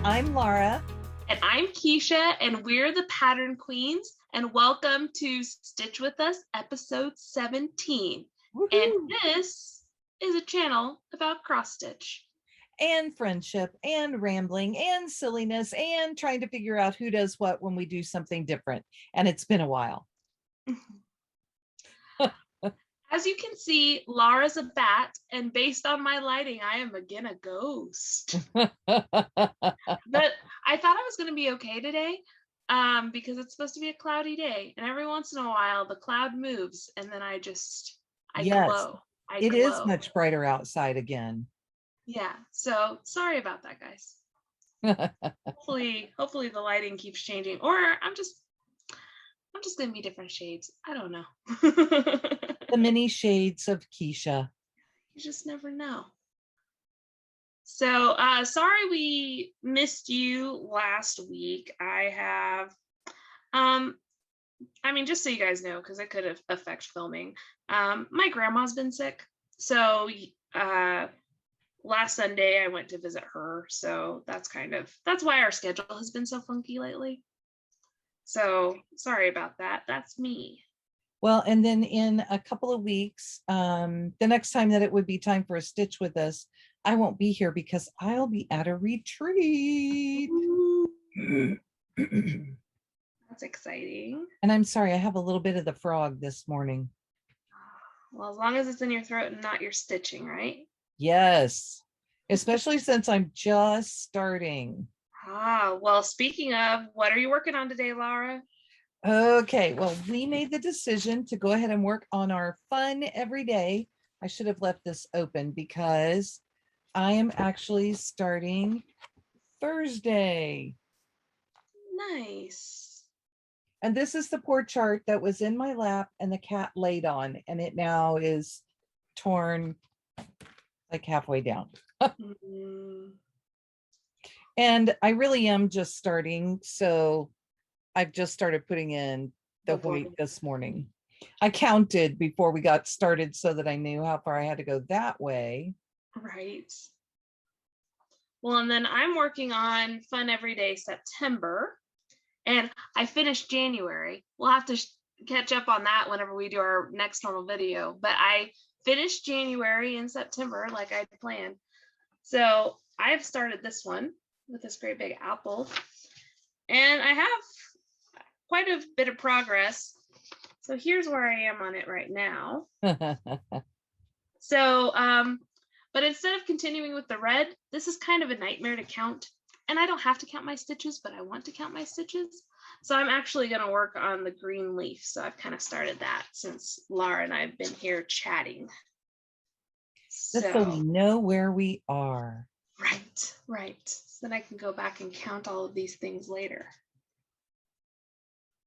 I'm Laura. And I'm Keisha, and we're the Pattern Queens, and welcome to Stitch With Us, episode 17. Woo-hoo. And this is a channel about cross-stitch. And friendship, and rambling, and silliness, and trying to figure out who does what when we do something different. And it's been a while. As you can see, Laura's a bat, and based on my lighting, I am again a ghost. But I thought I was going to be okay today because it's supposed to be a cloudy day. And every once in a while, the cloud moves, and then I Yes, glow. It is much brighter outside again. Yeah, so sorry about that, guys. Hopefully the lighting keeps changing, or I'm just gonna be different shades. I don't know. The many shades of Keisha. You just never know. So sorry we missed you last week. I have I mean, just so you guys know, because it could affect filming. My grandma's been sick, so last Sunday I went to visit her, so that's why our schedule has been so funky lately. So sorry about that. That's me. Well, and then in a couple of weeks, the next time that it would be time for a Stitch With Us, I won't be here because I'll be at a retreat. That's exciting. And I'm sorry, I have a little bit of the frog this morning. Well, as long as it's in your throat and not your stitching, right? Yes, especially since I'm just starting. Well, speaking of, what are you working on today, Laura? Okay, well, we made the decision to go ahead and work on our fun every day. I should have left this open because I am actually starting Thursday. Nice. And this is the poor chart that was in my lap and the cat laid on, and it now is torn like halfway down. And I really am just starting, so I've just started putting in the white this morning. I counted before we got started so that I knew how far I had to go that way. Right. Well, and then I'm working on Fun Everyday September, and I finished January. We'll have to catch up on that whenever we do our next normal video, but I finished January and September like I planned. So I've started this one with this great big apple, and I have quite a bit of progress. So here's where I am on it right now. So, but instead of continuing with the red, this is kind of a nightmare to count. And I don't have to count my stitches, but I want to count my stitches. So I'm actually going to work on the green leaf. So I've kind of started that since Laura and I have been here chatting. So we know where we are. Right. So then I can go back and count all of these things later.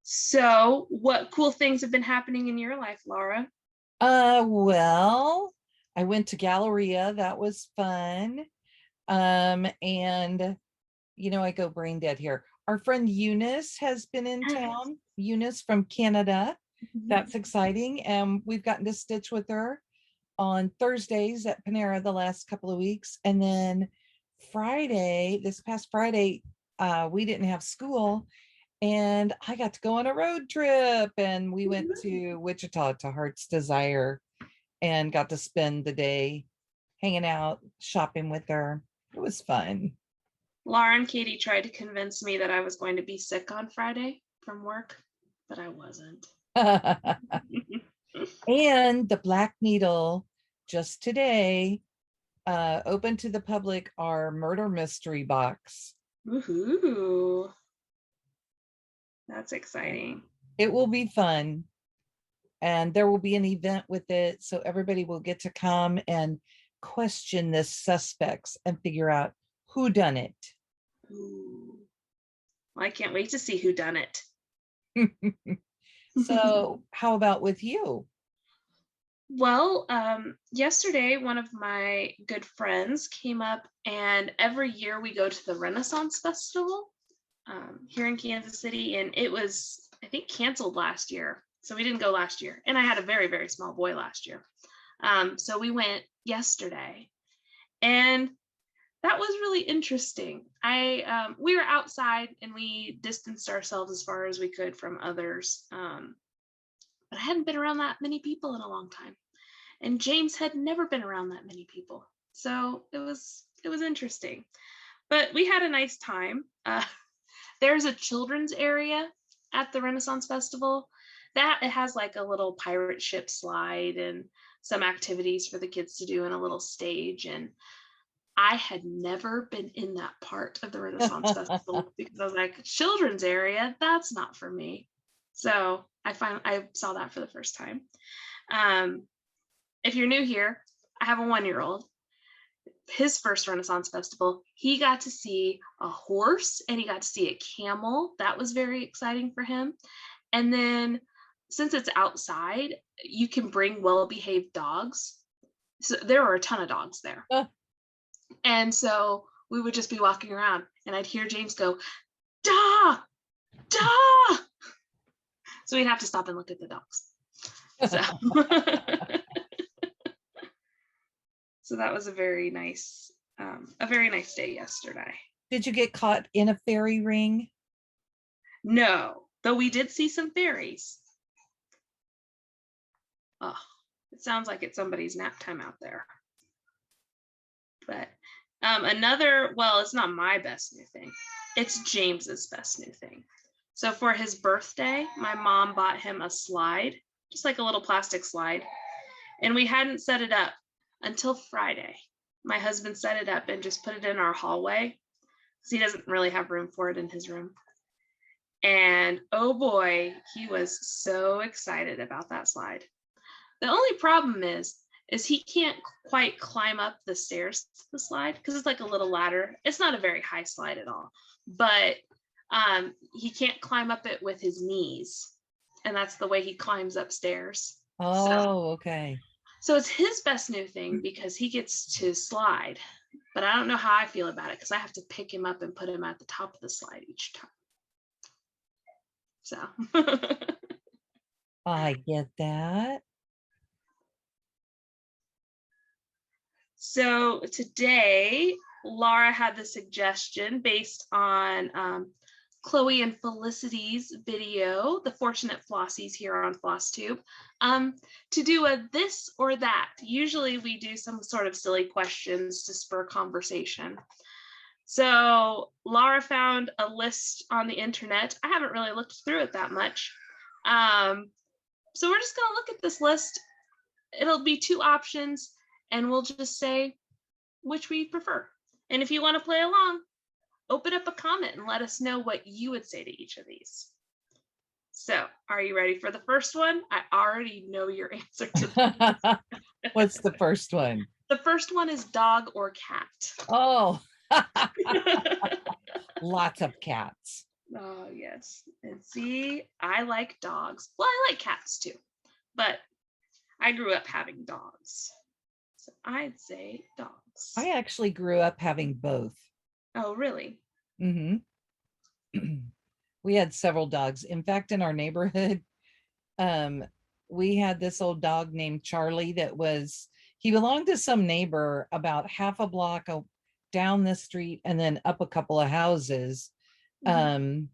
So what cool things have been happening in your life, Laura? Well, I went to Galleria. That was fun. And I go brain dead here. Our friend Eunice has been in town. Eunice from Canada. That's exciting. And we've gotten to stitch with her on Thursdays at Panera the last couple of weeks. And then this past Friday, we didn't have school. And I got to go on a road trip, and we went to Wichita to Heart's Desire and got to spend the day hanging out, shopping with her. It was fun. Laura and Katie tried to convince me that I was going to be sick on Friday from work, but I wasn't. And the Black Needle just today opened to the public our murder mystery box. Woohoo! That's exciting. It will be fun. And there will be an event with it. So everybody will get to come and question the suspects and figure out who done it. Ooh. Well, I can't wait to see who done it. So how about with you? Well, yesterday, one of my good friends came up, and every year we go to the Renaissance Festival here in Kansas City, and it was, I think, canceled last year. So we didn't go last year. And I had a very, very small boy last year. So we went yesterday. And that was really interesting. We were outside and we distanced ourselves as far as we could from others. But I hadn't been around that many people in a long time. And James had never been around that many people. So it was interesting. But we had a nice time. There's a children's area at the Renaissance Festival that it has like a little pirate ship slide and some activities for the kids to do in a little stage. And I had never been in that part of the Renaissance Festival because I was like, children's area, that's not for me. So I saw that for the first time. If you're new here, I have a 1-year-old. His first Renaissance Festival, he got to see a horse and he got to see a camel. That was very exciting for him. And then since it's outside, you can bring well-behaved dogs. So there were a ton of dogs there. And so we would just be walking around and I'd hear James go, "Da, da." So we'd have to stop and look at the dogs. So, so that was a very nice day yesterday. Did you get caught in a fairy ring? No, though we did see some fairies. Oh, it sounds like it's somebody's nap time out there. But it's not my best new thing. It's James's best new thing. So for his birthday, my mom bought him a slide, just like a little plastic slide. And we hadn't set it up until Friday. My husband set it up and just put it in our hallway because he doesn't really have room for it in his room. And oh boy, he was so excited about that slide. The only problem is he can't quite climb up the stairs to the slide because it's like a little ladder. It's not a very high slide at all, but he can't climb up it with his knees. And that's the way he climbs upstairs. Oh, okay. So it's his best new thing because he gets to slide, but I don't know how I feel about it because I have to pick him up and put him at the top of the slide each time. So I get that. So today, Laura had the suggestion based on Chloe and Felicity's video, The Fortunate Flossies here on FlossTube, to do a this or that. Usually we do some sort of silly questions to spur conversation. So Laura found a list on the internet. I haven't really looked through it that much. So we're just gonna look at this list. It'll be 2 options and we'll just say which we prefer. And if you want to play along, open up a comment and let us know what you would say to each of these. So are you ready for the first one? I already know your answer to that. What's the first one? The first one is dog or cat. Oh, lots of cats. Oh, yes. And see, I like dogs. Well, I like cats too, but I grew up having dogs. So I'd say dogs. I actually grew up having both. Oh, really? Mm-hmm. We had several dogs. In fact, in our neighborhood, we had this old dog named Charlie he belonged to some neighbor about half a block down the street and then up a couple of houses. Mm-hmm.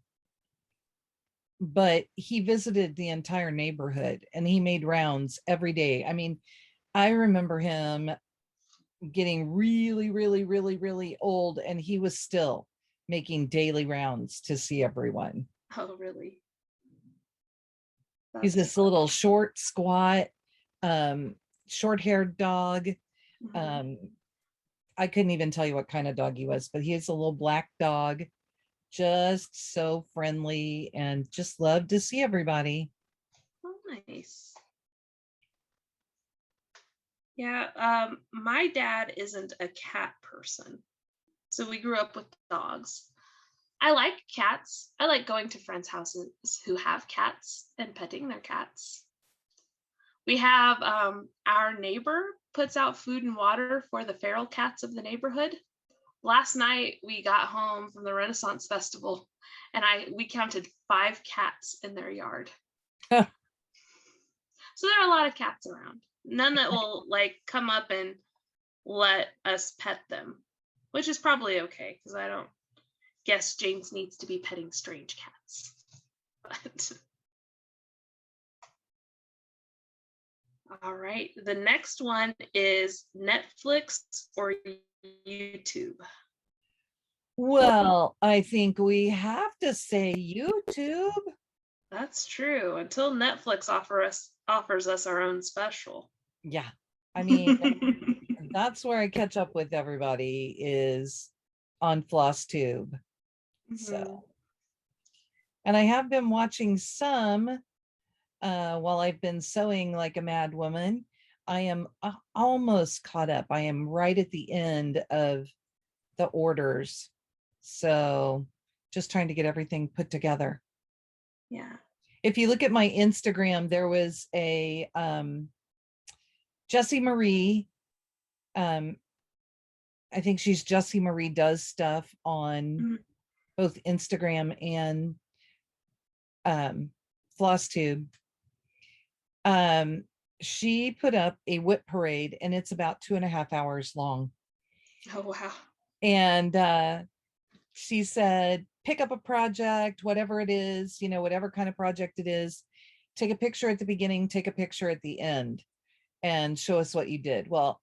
But he visited the entire neighborhood and he made rounds every day. I mean, I remember him getting really, really, really, really old and he was still making daily rounds to see everyone. Oh, really? He's this little short, squat, short-haired dog. Mm-hmm. I couldn't even tell you what kind of dog he was, but he's a little black dog, just so friendly and just loved to see everybody. Oh, nice. Yeah, my dad isn't a cat person, so we grew up with dogs. I like cats. I like going to friends' houses who have cats and petting their cats. We have our neighbor puts out food and water for the feral cats of the neighborhood. Last night we got home from the Renaissance Festival and we counted 5 cats in their yard. So there are a lot of cats around. None that will like come up and let us pet them. which is probably okay because I don't guess James needs to be petting strange cats. But all right, the next one is Netflix or YouTube. Well, I think we have to say YouTube. That's true. Until Netflix offers us our own special. Yeah. I mean, that's where I catch up with everybody is on FlossTube. So, and I have been watching some while I've been sewing like a mad woman. I am almost caught up. I am right at the end of the orders. So just trying to get everything put together. Yeah. If you look at my Instagram, there was a Jessie Marie. I think she's Jessie Marie does stuff on both Instagram and FlossTube. She put up a whip parade and it's about 2.5 hours long. Oh, wow. And she said, pick up a project, whatever it is, you know, whatever kind of project it is, take a picture at the beginning, take a picture at the end, and show us what you did. Well,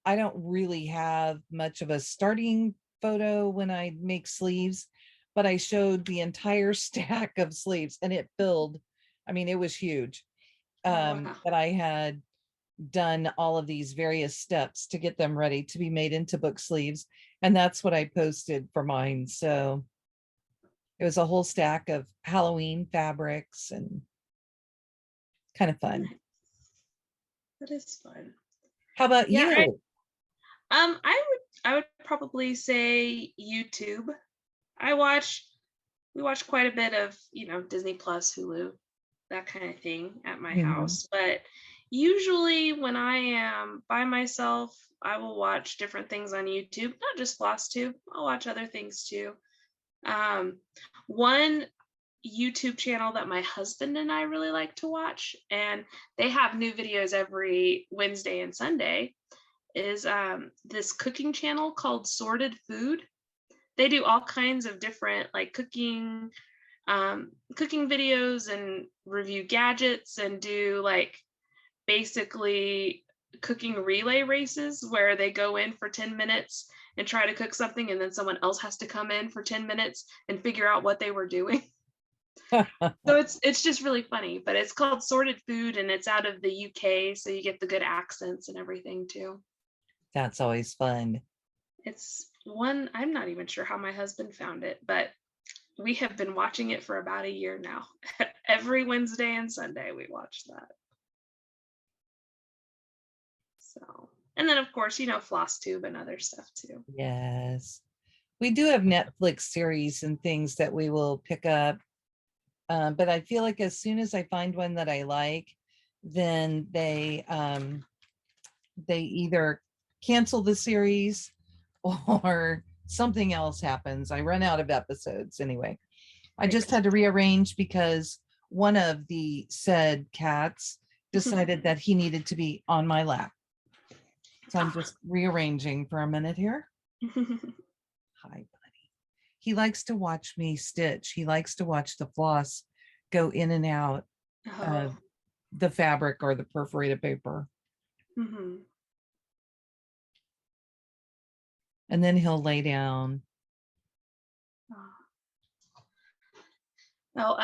I don't really have much of a starting photo when I make sleeves, but I showed the entire stack of sleeves and it filled, I mean, it was huge. Wow. That I had done all of these various steps to get them ready to be made into book sleeves. And that's what I posted for mine. So it was a whole stack of Halloween fabrics and kind of fun. Nice. That is fun. How about you? I would probably say YouTube. We watch quite a bit of, Disney Plus, Hulu, that kind of thing at my house. But usually when I am by myself, I will watch different things on YouTube, not just FlossTube. I'll watch other things too. One YouTube channel that my husband and I really like to watch, and they have new videos every Wednesday and Sunday, is this cooking channel called Sorted Food. They do all kinds of different like cooking videos and review gadgets and do like basically cooking relay races where they go in for 10 minutes and try to cook something and then someone else has to come in for 10 minutes and figure out what they were doing. So it's just really funny, but it's called Sorted Food and it's out of the UK, so you get the good accents and everything too. That's always fun. It's one, I'm not even sure how my husband found it, but we have been watching it for about a year now. Every Wednesday and Sunday we watch that. So, and then of course, FlossTube and other stuff too. Yes. We do have Netflix series and things that we will pick up. But I feel like as soon as I find one that I like, then they either cancel the series or something else happens. I run out of episodes anyway. I just had to rearrange because one of the said cats decided that he needed to be on my lap. So I'm just rearranging for a minute here. Hi, buddy. He likes to watch me stitch. He likes to watch the floss go in and out of the fabric or the perforated paper. And then he'll lay down. Well,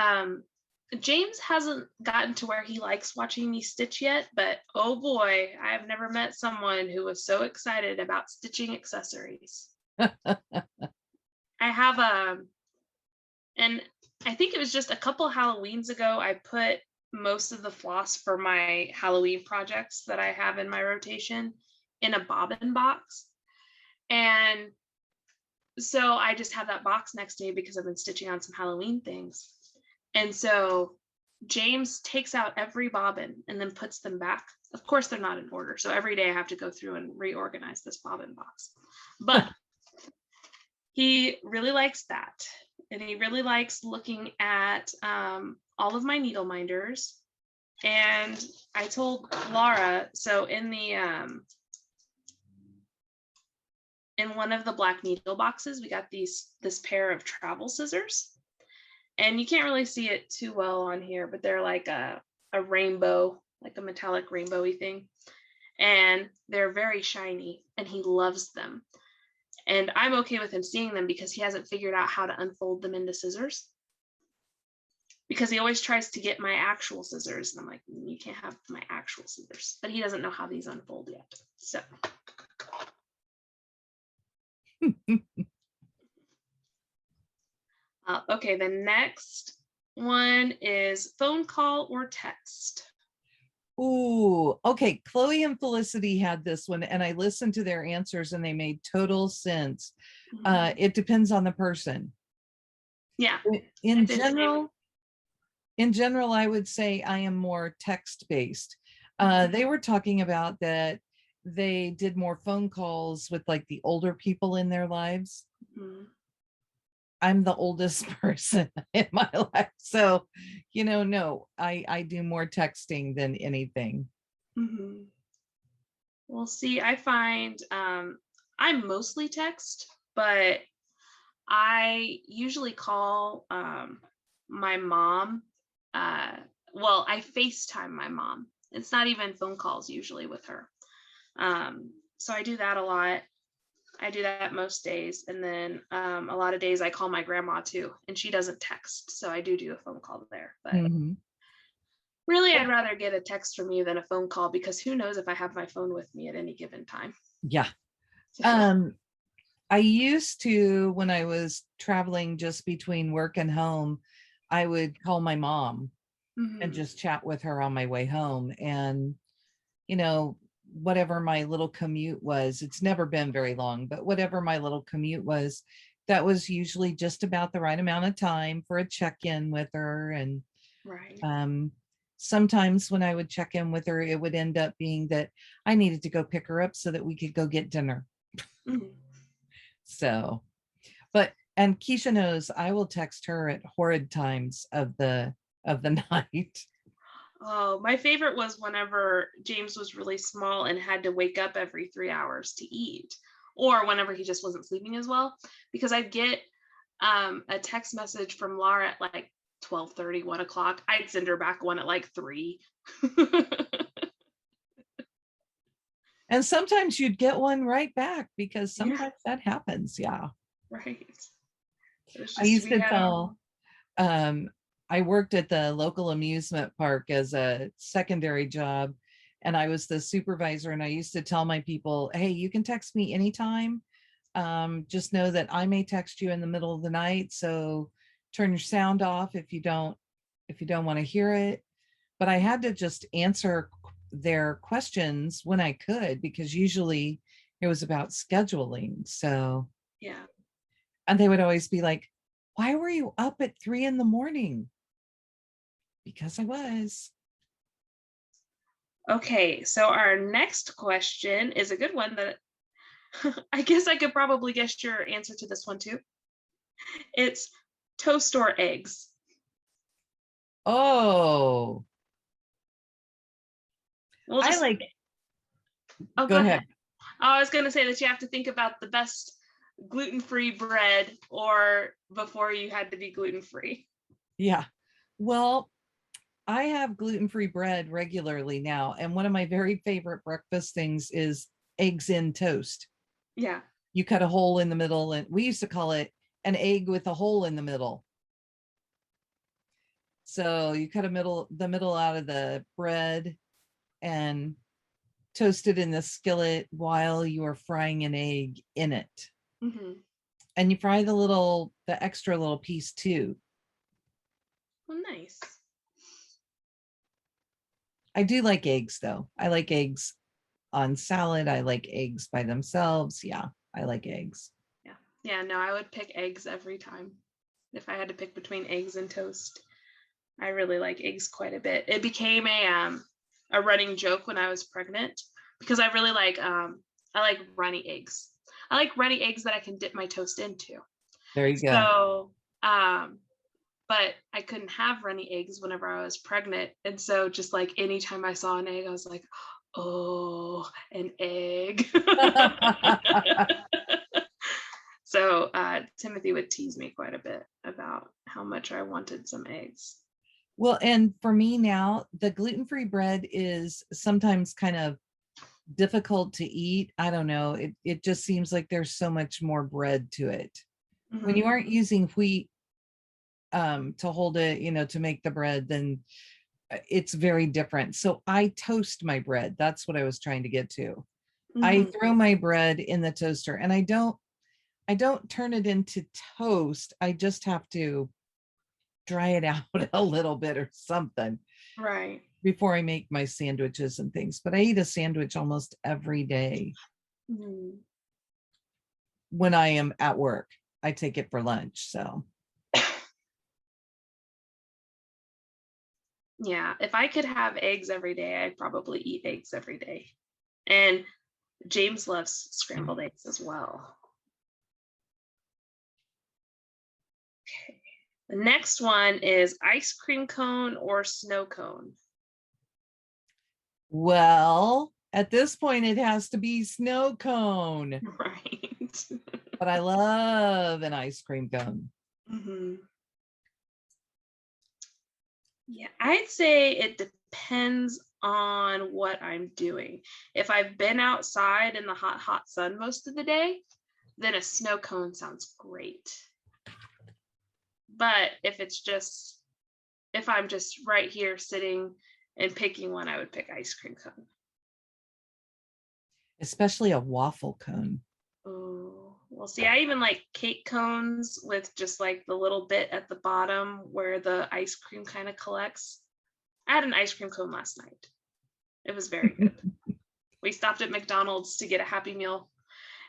James hasn't gotten to where he likes watching me stitch yet, but oh boy, I have never met someone who was so excited about stitching accessories. I have and I think it was just a couple Halloweens ago, I put most of the floss for my Halloween projects that I have in my rotation in a bobbin box. And so I just have that box next to me because I've been stitching on some Halloween things. And so James takes out every bobbin and then puts them back. Of course, they're not in order. So every day I have to go through and reorganize this bobbin box. But he really likes that. And he really likes looking at all of my needle minders. And I told Laura, so in the in one of the black needle boxes, we got this pair of travel scissors. And you can't really see it too well on here, but they're like a rainbow, like a metallic rainbowy thing. And they're very shiny, and he loves them. And I'm okay with him seeing them because he hasn't figured out how to unfold them into scissors. Because he always tries to get my actual scissors. And I'm like, you can't have my actual scissors. But he doesn't know how these unfold yet. So. Okay, the next one is phone call or text. Ooh, okay. Chloe and Felicity had this one, and I listened to their answers and they made total sense. It depends on the person. Yeah. In general, I would say I am more text-based. They were talking about that they did more phone calls with like the older people in their lives. I'm the oldest person in my life. So, no, I do more texting than anything. Well, see, I find I'm mostly text, but I usually call my mom. Well, I FaceTime my mom. It's not even phone calls usually with her. So I do that a lot. I do that most days. And then a lot of days I call my grandma too, and she doesn't text. So I do a phone call there. But really, I'd rather get a text from you than a phone call, because who knows if I have my phone with me at any given time. Yeah. I used to, when I was traveling just between work and home, I would call my mom and just chat with her on my way home. And, whatever my little commute was, it's never been very long, but whatever my little commute was, that was usually just about the right amount of time for a check-in with her. And sometimes when I would check in with her, it would end up being that I needed to go pick her up so that we could go get dinner. So, and Keisha knows I will text her at horrid times of the night. Oh, my favorite was whenever James was really small and had to wake up every 3 hours to eat, or whenever he just wasn't sleeping as well, because I'd get a text message from Laura at like 12:30, 1 o'clock. I'd send her back one at like 3. And sometimes you'd get one right back, because sometimes that happens. Yeah. Right. I used to tell, I worked at the local amusement park as a secondary job, and I was the supervisor, and I used to tell my people, hey, you can text me anytime. Just know that I may text you in the middle of the night. So turn your sound off if you don't want to hear it. But I had to just answer their questions when I could, because usually it was about scheduling. So yeah. And they would always be like, why were you up at 3 a.m? Because I was. Okay, so our next question is a good one that I guess I could probably guess your answer to this one too. It's toast or eggs. Oh. We'll just, go ahead. I was going to say that you have to think about the best gluten-free bread, or before you had to be gluten-free. Yeah. Well, I have gluten-free bread regularly now. And one of my very favorite breakfast things is eggs in toast. Yeah. You cut a hole in the middle, and we used to call it an egg with a hole in the middle. So you cut the middle out of the bread and toast it in the skillet while you are frying an egg in it. And you fry the extra little piece too. Well, nice. I do like eggs though. I like eggs on salad. I like eggs by themselves. Yeah, I like eggs. Yeah, no, I would pick eggs every time. If I had to pick between eggs and toast, I really like eggs quite a bit. It became a running joke when I was pregnant, because I really like I like runny eggs. I like runny eggs that I can dip my toast into. There you go. So but I couldn't have runny eggs whenever I was pregnant. And so just like anytime I saw an egg, I was like, oh, an egg. Timothy would tease me quite a bit about how much I wanted some eggs. Well, and for me now, the gluten-free bread is sometimes kind of difficult to eat. I don't know. It just seems like there's so much more bread to it. When you aren't using wheat to hold it, to make the bread, then it's very different. So I toast my bread. That's what I was trying to get to. I throw my bread in the toaster, and I don't turn it into toast. I just have to dry it out a little bit or something. Right. Before I make my sandwiches and things. But I eat a sandwich almost every day. When I am at work. I take it for lunch. So yeah, if I could have eggs every day, I'd probably eat eggs every day. And James loves scrambled eggs as well. Okay. The next one is ice cream cone or snow cone. well, at this point, it has to be snow cone. Right. But I love an ice cream cone. Yeah, I'd say it depends on what I'm doing. If I've been outside in the hot, hot sun most of the day, then a snow cone sounds great. But if I'm just right here sitting and picking one, I would pick ice cream cone. Especially a waffle cone. Oh, well, see, I even like cake cones with just like the little bit at the bottom where the ice cream kind of collects. I had an ice cream cone last night. It was very good. We stopped at McDonald's to get a Happy Meal,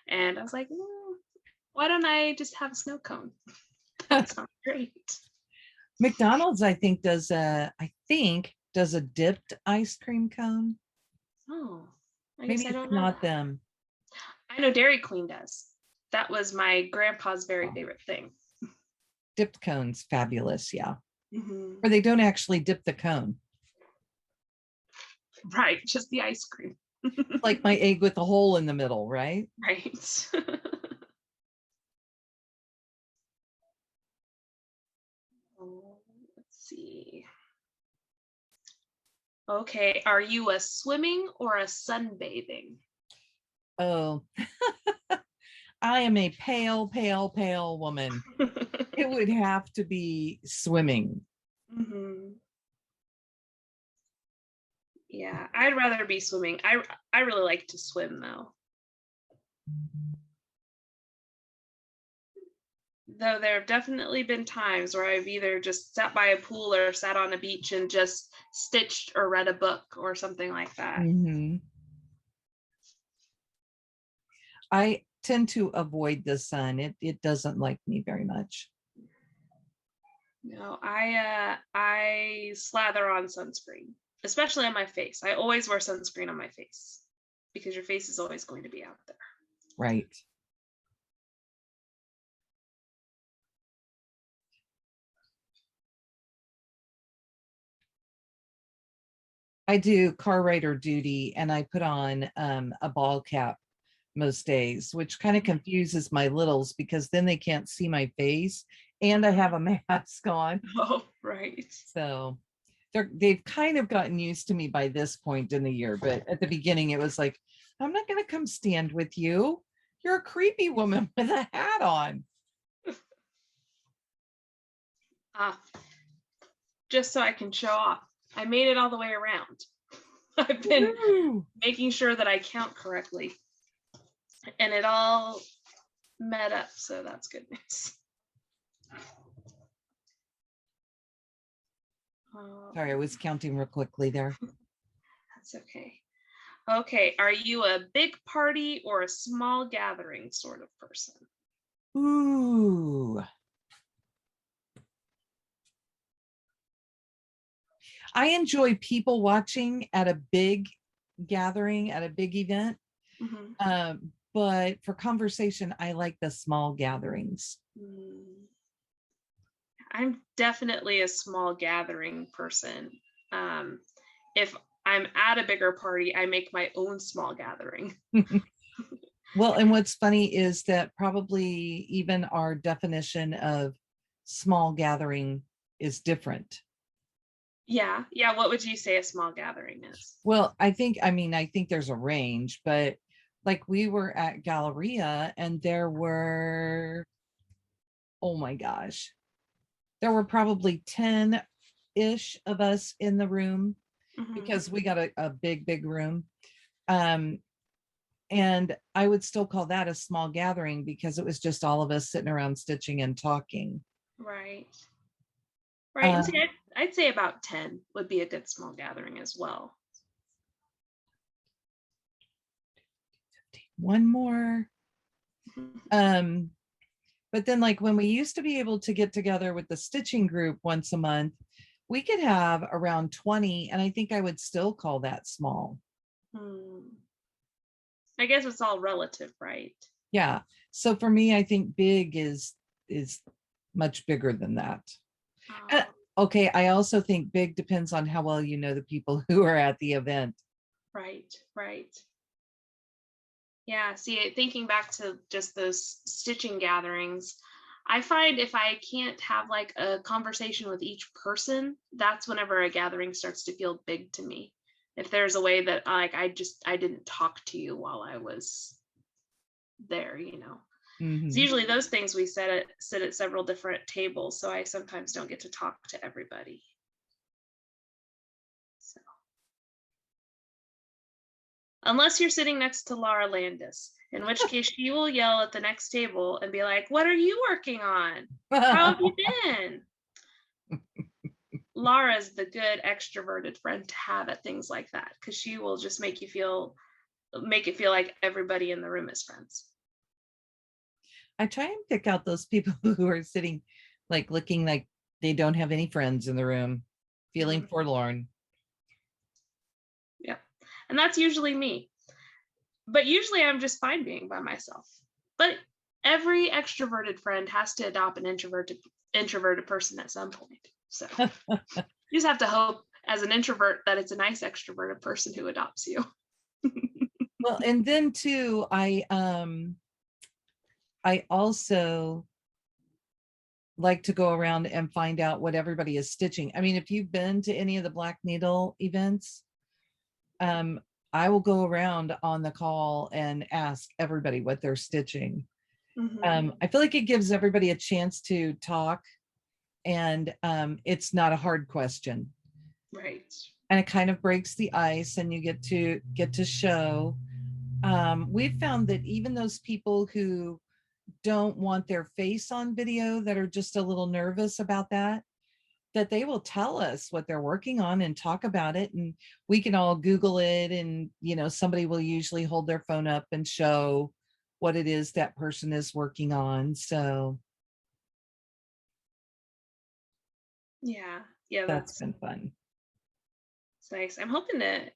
and I was like, why don't I just have a snow cone? That sounds great. McDonald's, I think, does a dipped ice cream cone. Oh, I Maybe guess I it's don't know not that. them. I know Dairy Queen does. That was my grandpa's very favorite thing. Dipped cones, fabulous, yeah. Or they don't actually dip the cone. Right, just the ice cream. Like my egg with a hole in the middle, right? Right. Let's see. Okay, are you a swimming or a sunbathing? Oh, I am a pale, pale, pale woman. It would have to be swimming. Yeah, I'd rather be swimming. I really like to swim though. Though there have definitely been times where I've either just sat by a pool or sat on a beach and just stitched or read a book or something like that. I tend to avoid the sun. It doesn't like me very much. No, I slather on sunscreen, especially on my face. I always wear sunscreen on my face because your face is always going to be out there. Right. I do car rider duty, and I put on a ball cap most days, which kind of confuses my littles because then they can't see my face, and I have a mask on. Oh, right. So they've kind of gotten used to me by this point in the year, but at the beginning it was like, I'm not going to come stand with you. You're a creepy woman with a hat on. Just so I can show off. I made it all the way around. I've been making sure that I count correctly. And it all met up, so that's good news. Sorry, I was counting real quickly there. That's okay. Okay, are you a big party or a small gathering sort of person? Ooh. I enjoy people watching at a big gathering, at a big event. But for conversation, I like the small gatherings. I'm definitely a small gathering person. If I'm at a bigger party, I make my own small gathering. Well, and what's funny is that probably even our definition of small gathering is different. Yeah. Yeah. What would you say a small gathering is? Well, I think there's a range, but like we were at Galleria and there were, oh my gosh, there were probably 10-ish of us in the room Mhm. because we got a big room. Um, and I would still call that a small gathering because it was just all of us sitting around stitching and talking. Right. Right. And see, Um, I'd say about 10 would be a good small gathering as well. one more. Um, but then like when we used to be able to get together with the stitching group once a month, we could have around 20, and I think I would still call that small. Hmm. I guess it's all relative, right? Yeah. So for me, I think big is much bigger than that. Uh, Oh, okay, I also think big depends on how well you know the people who are at the event. right, right. Yeah, see, thinking back to just those stitching gatherings, I find if I can't have like a conversation with each person, that's whenever a gathering starts to feel big to me. If there's a way that like I didn't talk to you while I was there, you know. It's Mhm. usually those things we sit at several different tables, so I sometimes don't get to talk to everybody. So unless you're sitting next to Laura Landis, in which case she will yell at the next table and be like, "What are you working on? How have you been?" Laura's the good extroverted friend to have at things like that because she will just make it feel like everybody in the room is friends. I try and pick out those people who are sitting like looking like they don't have any friends in the room, feeling Mhm. forlorn. Yeah. And that's usually me. But usually I'm just fine being by myself. But every extroverted friend has to adopt an introverted person at some point. So you just have to hope as an introvert that it's a nice extroverted person who adopts you. Well, and then too, I also like to go around and find out what everybody is stitching. I mean, if you've been to any of the Black Needle events, um, I will go around on the call and ask everybody what they're stitching. Mhm. I feel like it gives everybody a chance to talk, and it's not a hard question, Right. and it kind of breaks the ice, and you get to show. We've found that even those people who don't want their face on video, that are just a little nervous about that they will tell us what they're working on and talk about it, and we can all Google it, and somebody will usually hold their phone up and show what it is that person is working on. So Yeah. Yeah, that's that's been fun. nice. I'm hoping to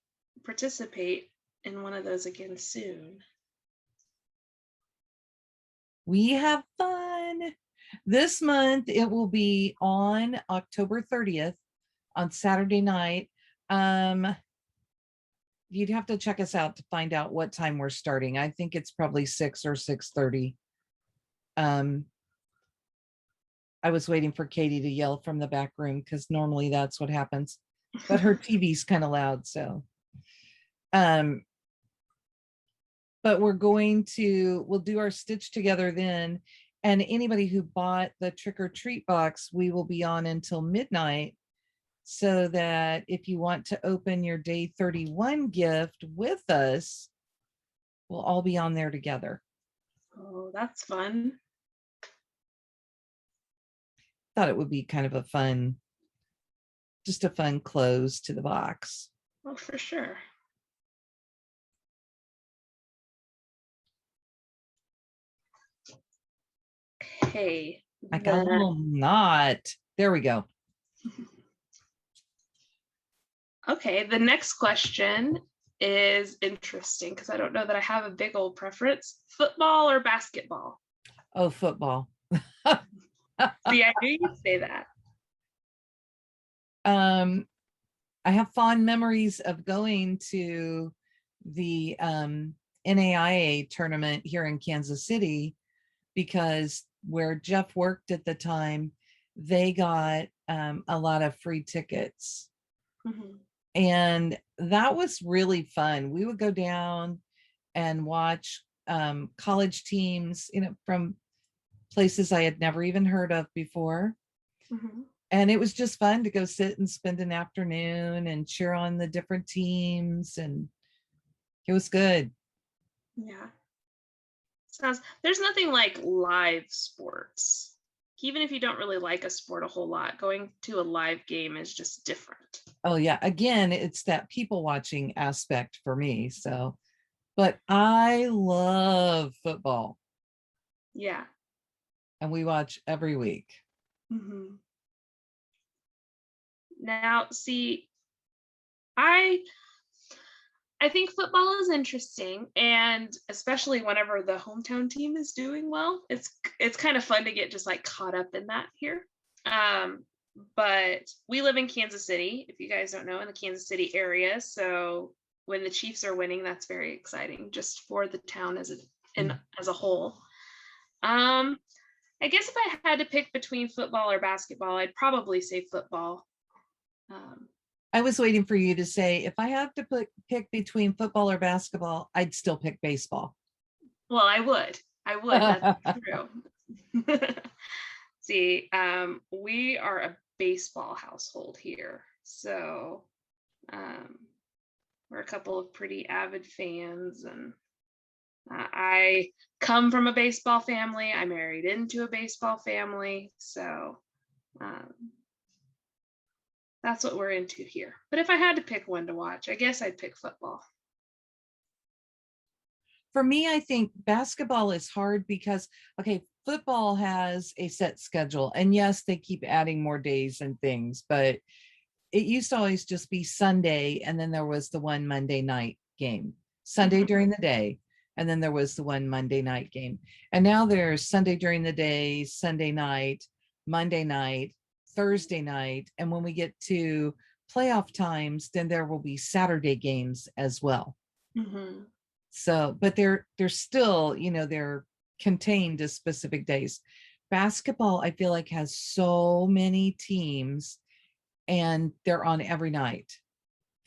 participate in one of those again soon. We have fun this month. It will be on October 30th on Saturday night. um you'd have to check us out to find out what time we're starting. I think it's probably 6 or 6:30. um I was waiting for Katie to yell from the back room because normally that's what happens, but her TV's kind of loud. So um but we'll do our stitch together then, and anybody who bought the trick or treat box, we will be on until midnight, so that if you want to open your day 31 gift with us, we'll all be on there together. Oh, that's fun. Thought it would be kind of just a fun close to the box. Oh, for sure. Okay. I got a The little knot. There we go. Okay, the next question is interesting because I don't know that I have a big old preference. Football or basketball? Oh, football. See, I knew you'd say that. um I have fond memories of going to the NAIA tournament here in Kansas City, because where Jeff worked at the time, they got a lot of free tickets. Mhm. And that was really fun. We would go down and watch college teams, from places I had never even heard of before. Mhm. And it was just fun to go sit and spend an afternoon and cheer on the different teams. And it was good. Yeah. There's nothing like live sports. Even if you don't really like a sport a whole lot, going to a live game is just different. Oh, yeah. Again, it's that people watching aspect for me. So, but I love football Yeah. and we watch every week. Mhm. Now, see, I think football is interesting, and especially whenever the hometown team is doing well, it's kind of fun to get just like caught up in that here. But we live in Kansas City, if you guys don't know, in the Kansas City area. So when the Chiefs are winning, that's very exciting just for the town as a whole. I guess if I had to pick between football or basketball, I'd probably say football. I was waiting for you to say, if I have to pick between football or basketball, I'd still pick baseball. Well, I would. That's true. See, we are a baseball household here. So we're a couple of pretty avid fans, and I come from a baseball family. I married into a baseball family. So that's what we're into here. But if I had to pick one to watch, I guess I'd pick football. For me, I think basketball is hard because, okay, football has a set schedule. And yes, they keep adding more days and things, but it used to always just be Sunday. And then there was the one Monday night game, Sunday during the day. And then there was the one Monday night game. And now there's Sunday during the day, Sunday night, Monday night, Thursday night. And when we get to playoff times, then there will be Saturday games as well. Mm-hmm. So, but they're still, they're contained to specific days. Basketball, I feel like, has so many teams and they're on every night.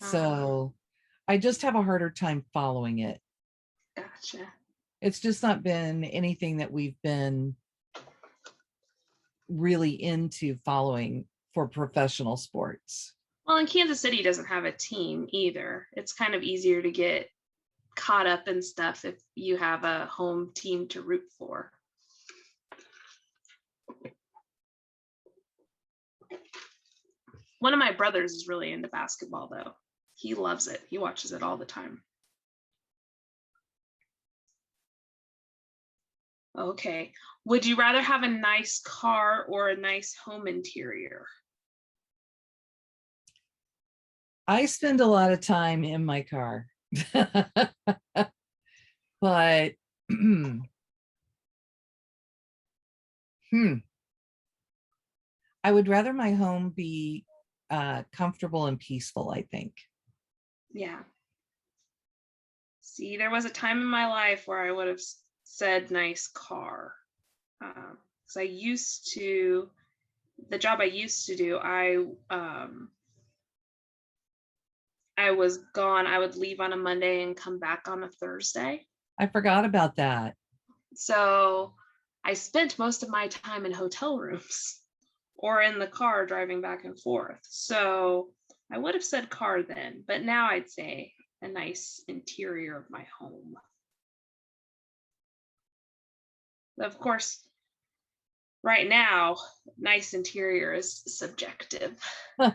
So I just have a harder time following it. Gotcha. It's just not been anything that we've been really into following for professional sports. Well, and Kansas City doesn't have a team either. It's kind of easier to get caught up in stuff if you have a home team to root for. One of my brothers is really into basketball, though. He loves it. He watches it all the time. Okay. Would you rather have a nice car or a nice home interior? I spend a lot of time in my car. But I would rather my home be comfortable and peaceful, I think. Yeah. See, there was a time in my life where I would have said nice car. Because the job I used to do, I was gone. I would leave on a Monday and come back on a Thursday. I forgot about that. So I spent most of my time in hotel rooms or in the car driving back and forth. So I would have said car then, but now I'd say a nice interior of my home. Of course, right now, nice interior is subjective. A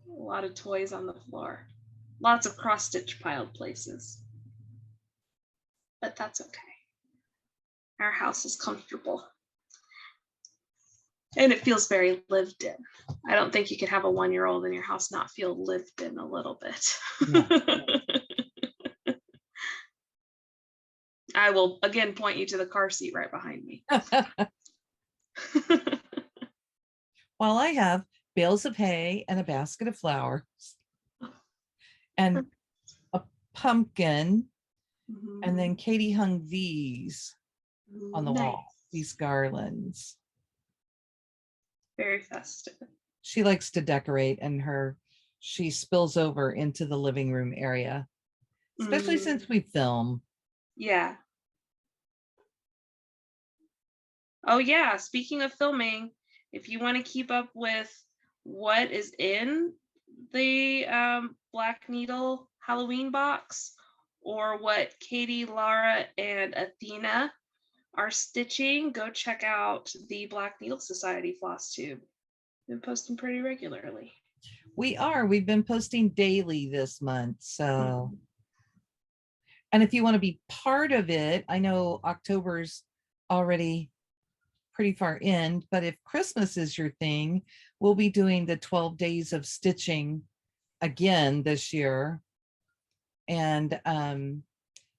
lot of toys on the floor, lots of cross stitch piled places. But that's okay. Our house is comfortable. And it feels very lived in. I don't think you could have a 1-year-old in your house not feel lived in a little bit. Yeah. I will again point you to the car seat right behind me. While I have bales of hay and a basket of flowers and a pumpkin And then Katie hung these on the wall, Nice. these garlands. Very festive. She likes to decorate, and she spills over into the living room area, especially since we film. Yeah. Oh yeah, speaking of filming, if you want to keep up with what is in the Black Needle Halloween box, or what Katie, Lara, and Athena are stitching, go check out the Black Needle Society floss tube. Been posting pretty regularly. We've been posting daily this month. So, and if you want to be part of it, I know October's already pretty far in, but if Christmas is your thing, we'll be doing the 12 days of stitching again this year. And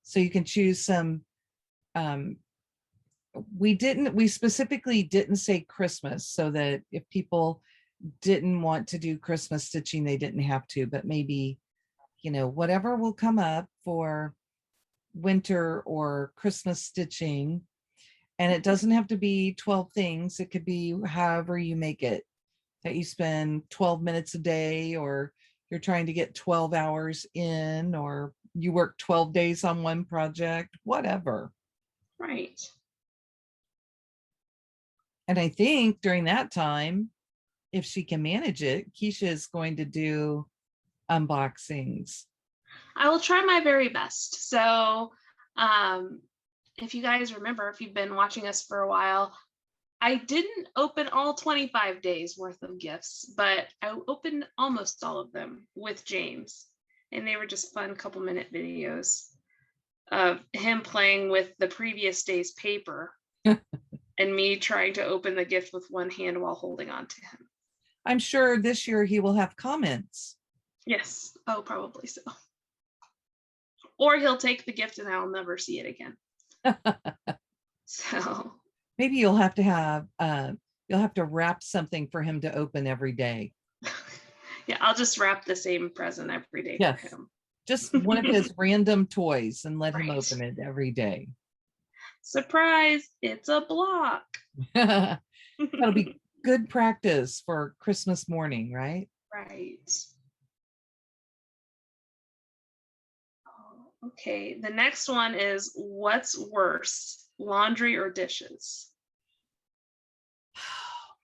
so you can choose some. We specifically didn't say Christmas, so that if people didn't want to do Christmas stitching, they didn't have to, but maybe, whatever will come up for winter or Christmas stitching. And it doesn't have to be 12 things. It could be however you make it, that you spend 12 minutes a day, or you're trying to get 12 hours in, or you work 12 days on one project, whatever. Right. And I think during that time, if she can manage it, Keisha is going to do unboxings. I will try my very best. So if you guys remember, if you've been watching us for a while, I didn't open all 25 days worth of gifts, but I opened almost all of them with James. And they were just fun couple-minute videos of him playing with the previous day's paper and me trying to open the gift with one hand while holding on to him. I'm sure this year he will have comments. Yes. Oh, probably so. Or he'll take the gift and I'll never see it again. So maybe you'll have to wrap something for him to open every day. Yeah, I'll just wrap the same present every day for him. Just one of his random toys and let him open it every day. Surprise, it's a block. That'll be good practice for Christmas morning, right? Right. Okay, the next one is, what's worse, laundry or dishes? Oh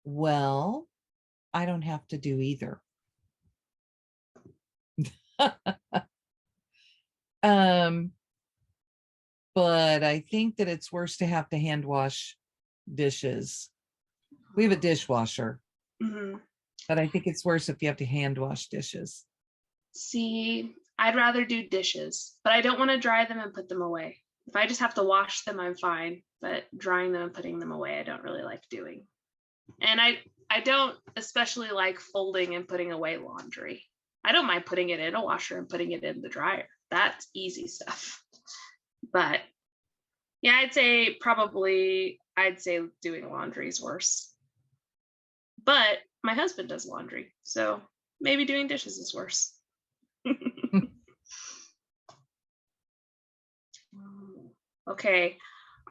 man. Well, I don't have to do either. But I think that it's worse to have to hand wash dishes. We have a dishwasher, but I think it's worse if you have to hand wash dishes. See, I'd rather do dishes, but I don't want to dry them and put them away. If I just have to wash them, I'm fine, but drying them and putting them away, I don't really like doing. And I don't especially like folding and putting away laundry. I don't mind putting it in a washer and putting it in the dryer. That's easy stuff. But yeah, I'd say doing laundry is worse. But my husband does laundry, so maybe doing dishes is worse. Okay,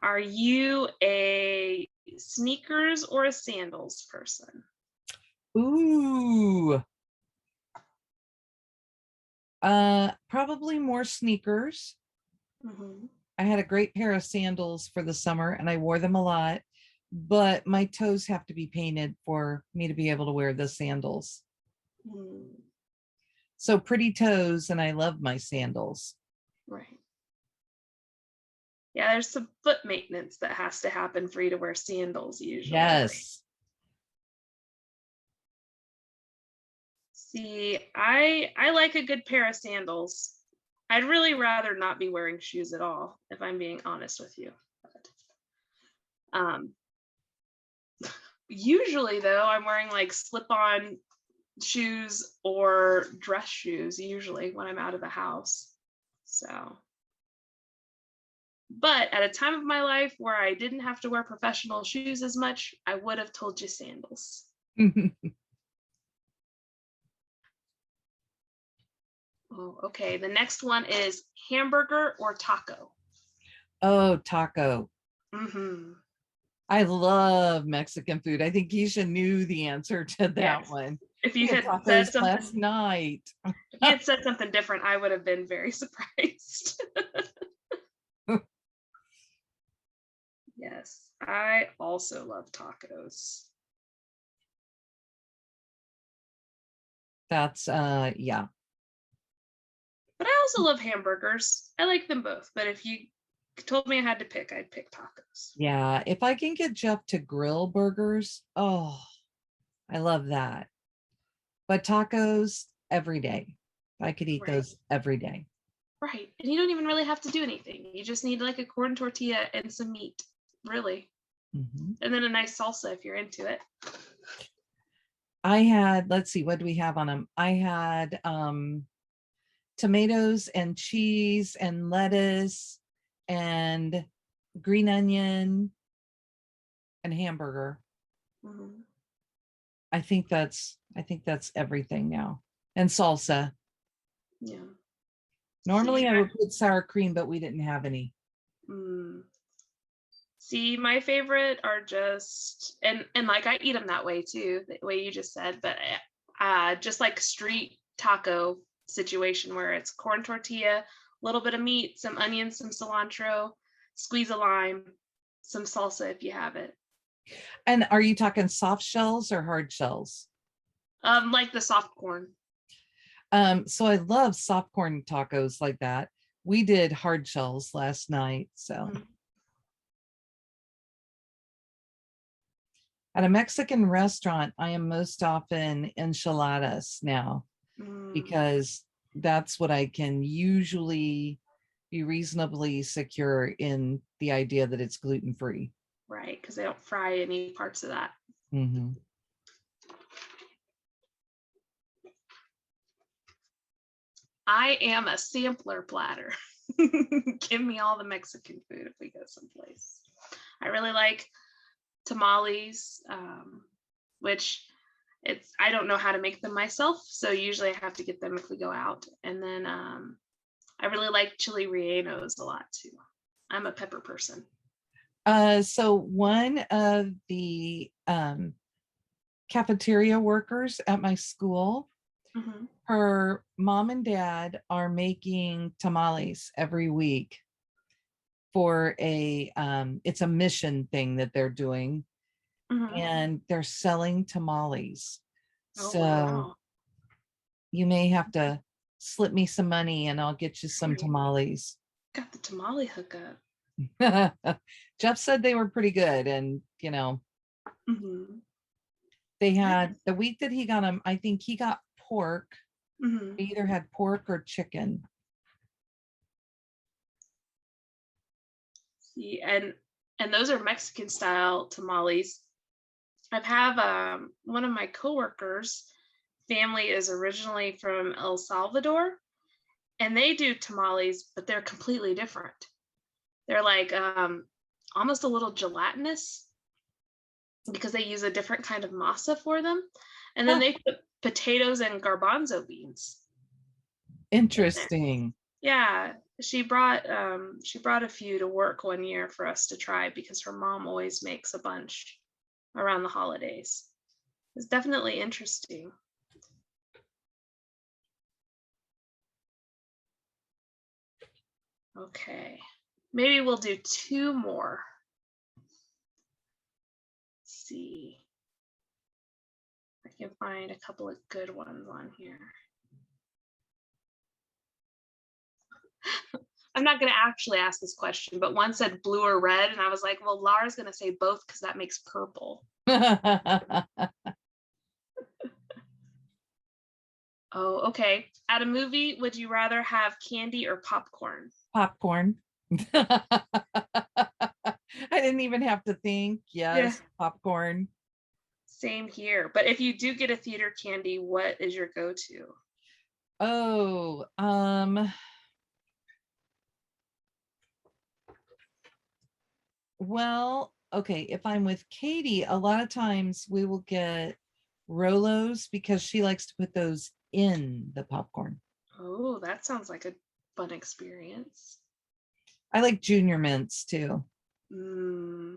are you a sneakers or a sandals person? Ooh. Probably more sneakers. I had a great pair of sandals for the summer and I wore them a lot, but my toes have to be painted for me to be able to wear the sandals. So pretty toes, and I love my sandals. Right. Yeah, there's some foot maintenance that has to happen for you to wear sandals usually. Yes. See, I like a good pair of sandals. I'd really rather not be wearing shoes at all, if I'm being honest with you. Usually though, I'm wearing like slip-on shoes or dress shoes usually when I'm out of the house. So, but at a time of my life where I didn't have to wear professional shoes as much, I would have told you sandals. Oh, okay. The next one is hamburger or taco. Oh, taco. Mm-hmm. I love Mexican food. I think Keisha knew the answer to that Yes. one. If We you had had said tacos last something, night. if you had said something different, I would have been very surprised. Yes, I also love tacos. That's yeah. But I also love hamburgers. I like them both. But if you told me I had to pick, I'd pick tacos. Yeah. If I can get Jeff to grill burgers, oh, I love that. But tacos every day. I could eat Right. those every day. Right. And you don't even really have to do anything. You just need like a corn tortilla and some meat, really. Mhm. And then a nice salsa if you're into it. I had, let's see, what do we have on them? I had tomatoes and cheese and lettuce and green onion and hamburger. Mhm. I think that's everything now. And salsa. Yeah. See, Normally I would put sour cream, but we didn't have any. mm, see, my favorite are just and like I eat them that way too, the way you just said, but just like street taco situation where it's corn tortilla, a little bit of meat, some onions, some cilantro, squeeze a lime, some salsa if you have it. And are you talking soft shells or hard shells? Like the soft corn. So I love soft corn tacos like that. We did hard shells last night. So Mhm. at a Mexican restaurant, I am most often enchiladas now Mm, because that's what I can usually be reasonably secure in the idea that it's gluten free. right, because they don't fry any parts of that. Hmm. I am a sampler platter. Give me all the Mexican food if we go someplace. I really like tamales, which I don't know how to make them myself, so usually I have to get them if we go out. And then I really like chili rellenos a lot too. I'm a pepper person. So one of the cafeteria workers at my school, Mm-hmm. her mom and dad are making tamales every week for it's a mission thing that they're doing, Mm-hmm. and they're selling tamales. Oh So wow! you may have to slip me some money and I'll get you some Right. tamales. Got the tamale hookup. Jeff said they were pretty good, and Mm-hmm. they Nice. had the week that he got them, I think he got pork. Mm-hmm. They either had pork or chicken. See, and those are Mexican style tamales. I've have one of my coworkers' family is originally from El Salvador, and they do tamales, but they're completely different. They're like almost a little gelatinous because they use a different kind of masa for them, and then Huh, they put potatoes and garbanzo beans in there. interesting. Yeah, she brought a few to work one year for us to try because her mom always makes a bunch around the holidays. It's definitely interesting. Okay, maybe we'll do two more. Let's see. I can find a couple of good ones on here. I'm not going to actually ask this question, but one said blue or red, and I was like, well, Laura's going to say both because that makes purple. Oh, okay. At a movie, would you rather have candy or popcorn? Popcorn. I didn't even have to think. Yeah. Yes, popcorn. Same here. But if you do get a theater candy, what is your go-to? Oh, well, okay, if I'm with Katie, a lot of times we will get Rolos because she likes to put those in the popcorn. Oh, that sounds like a fun experience. I like junior mints too. Mm,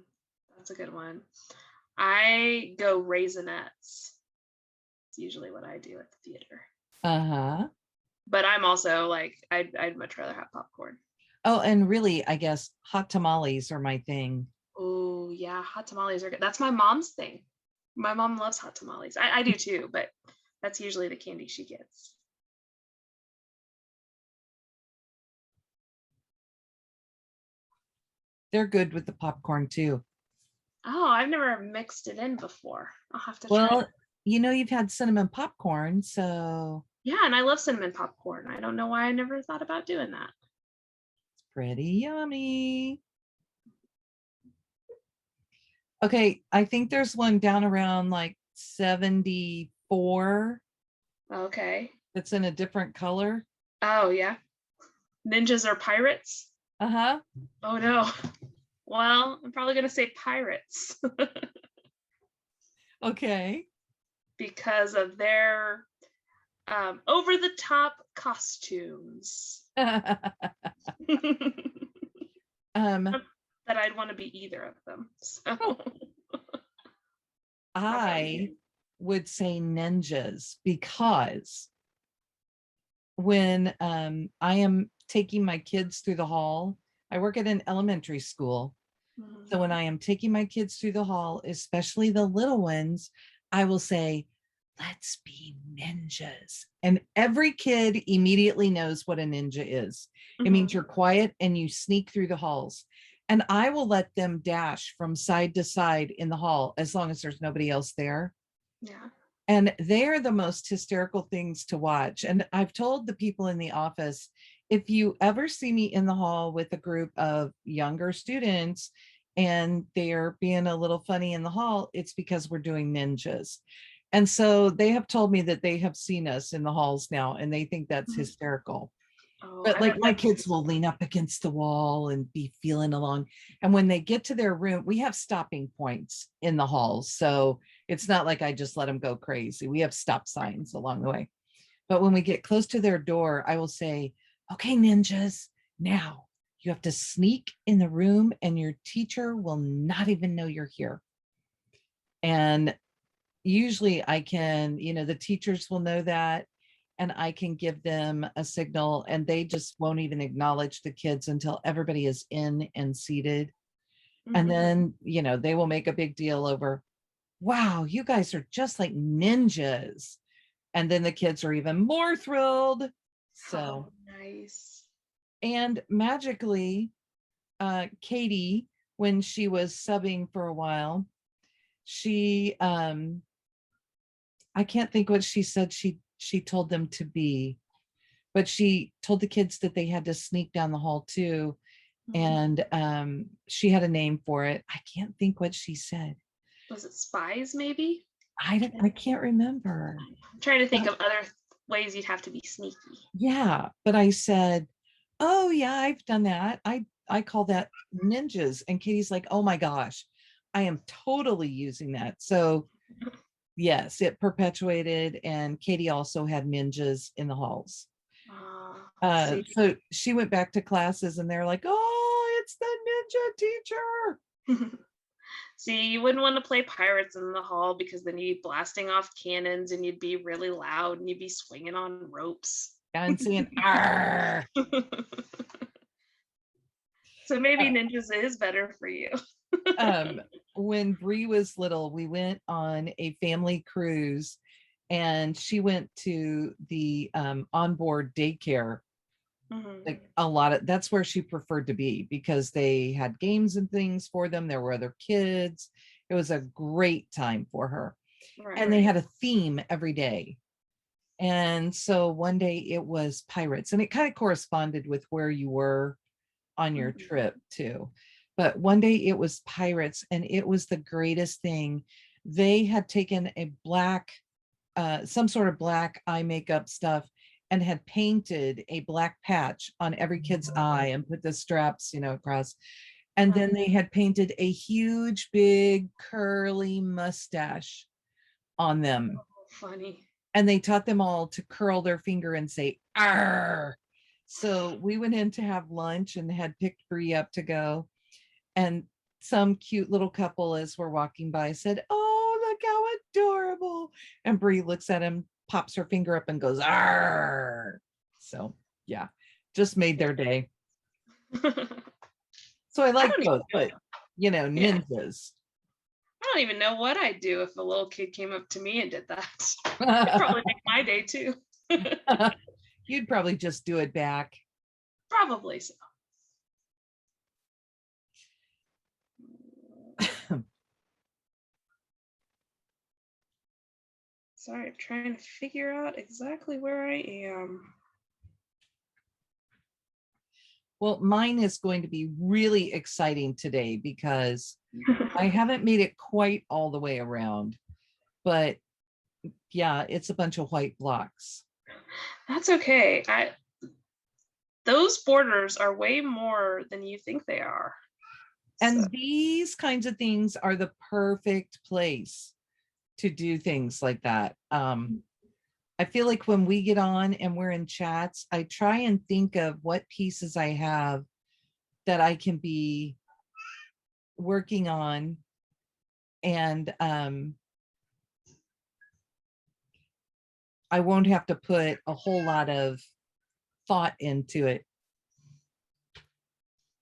that's a good one. I go Raisinets. It's usually what I do at the theater. Uh-huh. But I'm also like, I'd much rather have popcorn. Oh, and really, I guess hot tamales are my thing. Oh, yeah, hot tamales are good. That's my mom's thing. My mom loves hot tamales. I do too, but that's usually the candy she gets. They're good with the popcorn too. Oh, I've never mixed it in before. I'll have to try Well, that. you've had cinnamon popcorn, so Yeah, and I love cinnamon popcorn. I don't know why I never thought about doing that. it's pretty yummy. Okay, I think there's one down around like 74 Okay. that's in a different color. Oh, yeah. Ninjas are pirates? Uh-huh. Oh, no. Well, I'm probably going to say pirates Okay. because of their over the top costumes. um, That I'd want to be either of them. So, how about I you? would say ninjas because when I am taking my kids through the hall, I work at an elementary school. Mhm. So when I am taking my kids through the hall, especially the little ones, I will say, let's be ninjas. And every kid immediately knows what a ninja is. It means Mhm. you're quiet and you sneak through the halls. And I will let them dash from side to side in the hall as long as there's nobody else there. Yeah. And they are the most hysterical things to watch. And I've told the people in the office, if you ever see me in the hall with a group of younger students and they're being a little funny in the hall, it's because we're doing ninjas. And so they have told me that they have seen us in the halls now and they think that's Mhm. hysterical. Oh, But I like bet my that's kids will lean up against the wall and be feeling along. And when they get to their room, we have stopping points in the halls. So it's not like I just let them go crazy. We have stop signs along the way. But when we get close to their door, I will say, okay, ninjas, now you have to sneak in the room and your teacher will not even know you're here. And usually I can, the teachers will know that and I can give them a signal and they just won't even acknowledge the kids until everybody is in and seated. And Mhm. then, they will make a big deal over, wow, you guys are just like ninjas. And then the kids are even more thrilled. Oh, So, nice. and magically, Katie, when she was subbing for a while, she I can't think what she said she told them to be, but she told the kids that they had to sneak down the hall too. Mhm. And she had a name for it. I can't think what she said. Was it spies, maybe? I can't remember. I'm trying to think But of other ways you'd have to be sneaky. yeah, but I said, "Oh yeah, I've done that. I call that ninjas." And Katie's like, "Oh my gosh, I am totally using that." So yes, it perpetuated, and Katie also had ninjas in the halls. See, So she went back to classes, and they're like, "Oh, it's the ninja teacher." see, you wouldn't want to play pirates in the hall because then you'd be blasting off cannons and you'd be really loud and you'd be swinging on ropes. And saying, "Arr!" So maybe ninjas is better for you. Um, when Bree was little, we went on a family cruise, and she went to the onboard daycare. Mhm. Like a lot of that's where she preferred to be because they had games and things for them. There were other kids. It was a great time for her. And Right. they had a theme every day. And so one day it was pirates, and it kind of corresponded with where you were on your Mhm. trip too. But one day it was pirates, and it was the greatest thing. They had taken a black, some sort of black eye makeup stuff and had painted a black patch on every kid's eye and put the straps, across. And Uh-huh. then they had painted a huge, big, curly mustache on them. Funny. And they taught them all to curl their finger and say, "Arr." So we went in to have lunch and had picked Bree up to go. And some cute little couple, as we're walking by, said, "Oh, look how adorable." And Bree looks at him, pops her finger up and goes, "Arr." So yeah, just made their day. So I I like don't even both, but know. you know, Yeah. ninjas. I don't even know what I'd do if a little kid came up to me and did that. It'd probably make my day too. You'd probably just do it back. Probably so. Sorry, I'm trying to figure out exactly where I am. Well, mine is going to be really exciting today because I haven't made it quite all the way around, but yeah, it's a bunch of white blocks. That's okay. Those borders are way more than you think they are. So, And these kinds of things are the perfect place to do things like that. I feel like when we get on and we're in chats, I try and think of what pieces I have that I can be working on. And I won't have to put a whole lot of thought into it.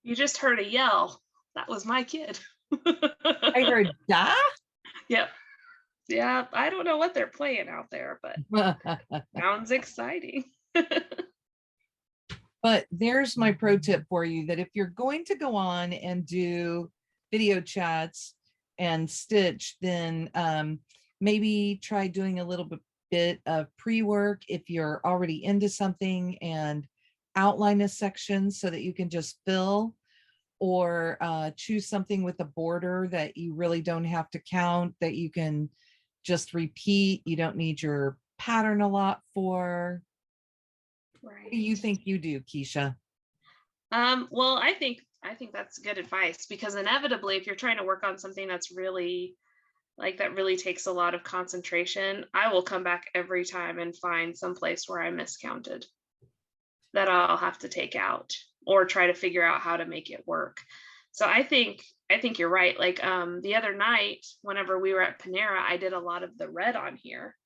you just heard a yell. That was my kid. I heard da. Yep. Yeah, I don't know what they're playing out there, but sounds exciting. But there's my pro tip for you, that if you're going to go on and do video chats and stitch, then maybe try doing a little bit of pre-work if you're already into something, and outline a section so that you can just fill, or choose something with a border that you really don't have to count, that you can just repeat. You don't need your pattern a lot for. Right. What do you think you do, Keisha? Well, I think that's good advice, because inevitably, if you're trying to work on something that's really that really takes a lot of concentration, I will come back every time and find some place where I miscounted that I'll have to take out or try to figure out how to make it work. So I think you're right. The other night, whenever we were at Panera, I did a lot of the red on here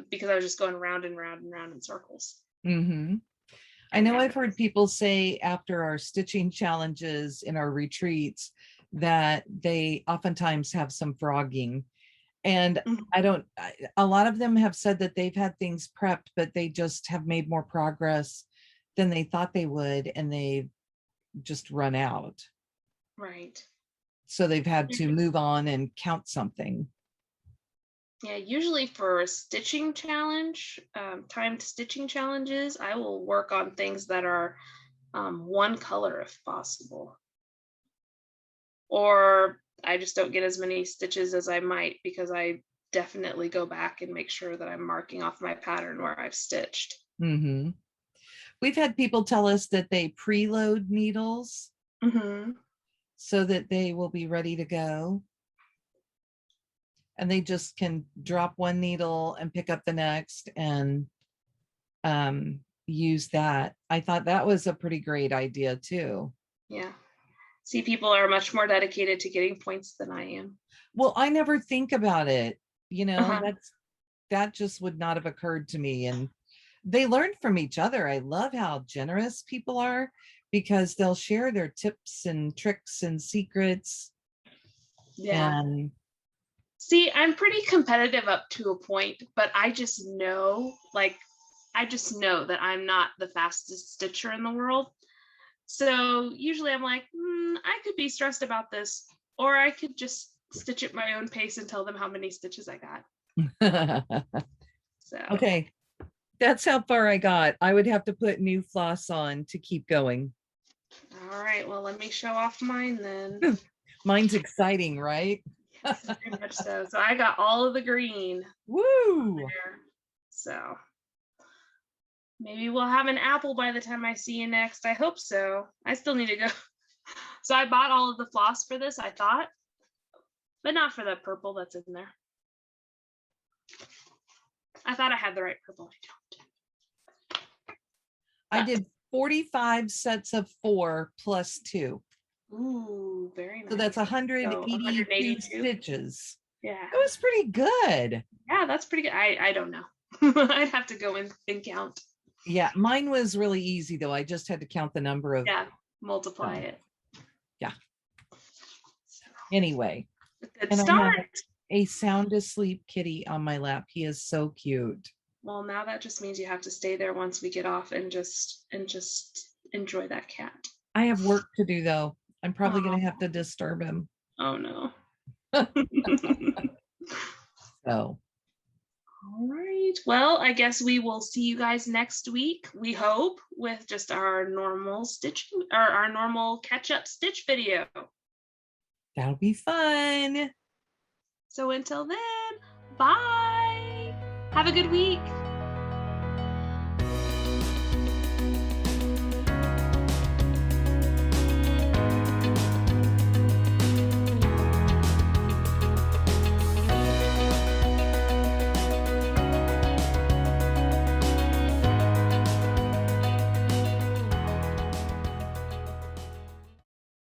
because I was just going round and round and round in circles. Mm-hmm. I And know now I've heard people say after our stitching challenges in our retreats that they oftentimes have some frogging. And Mhm. a lot of them have said that they've had things prepped, but they just have made more progress than they thought they would, and they've just run out. Right. So they've had to move on and count something. Yeah, usually for a stitching challenge, timed stitching challenges, I will work on things that are one color if possible. Or I just don't get as many stitches as I might, because I definitely go back and make sure that I'm marking off my pattern where I've stitched. Mm-hmm. We've had people tell us that they preload needles Mm-hmm. so that they will be ready to go. And they just can drop one needle and pick up the next and use that. I thought that was a pretty great idea too. Yeah. See, people are much more dedicated to getting points than I am. Well, I never think about it. You know, Uh-huh. that just would not have occurred to me. And they learn from each other. I love how generous people are, because they'll share their tips and tricks and secrets. Yeah. And See, I'm pretty competitive up to a point, but I just know, that I'm not the fastest stitcher in the world. So usually I'm like, I could be stressed about this, or I could just stitch at my own pace and tell them how many stitches I got. So, okay, that's how far I got. I would have to put new floss on to keep going. all right, well, let me show off mine then. Mine's exciting, right? Yes, very much so. So I got all of the green Woo! there. So maybe we'll have an apple by the time I see you next. I hope so. I still need to go. So I bought all of the floss for this, I thought, but not for the purple that's in there. I thought I had the right purple. I did 45 sets of 4 plus 2. Ooh, very nice. So that's So 182 182. stitches. Yeah. That was pretty good. Yeah, that's pretty good. I don't know. I'd have to go in and count. Yeah, mine was really easy though. I just had to count the number of. Yeah, multiply it. Yeah. Anyway, Good and start. I have a sound asleep kitty on my lap. He is so cute. Well, now that just means you have to stay there once we get off and just enjoy that cat. I have work to do though. I'm probably going to Aw. have to disturb him. Oh no. So, all right. Well, I guess we will see you guys next week. We hope with just our normal stitching or our normal catch-up stitch video. that'll be fun. So until then, bye. Have a good week.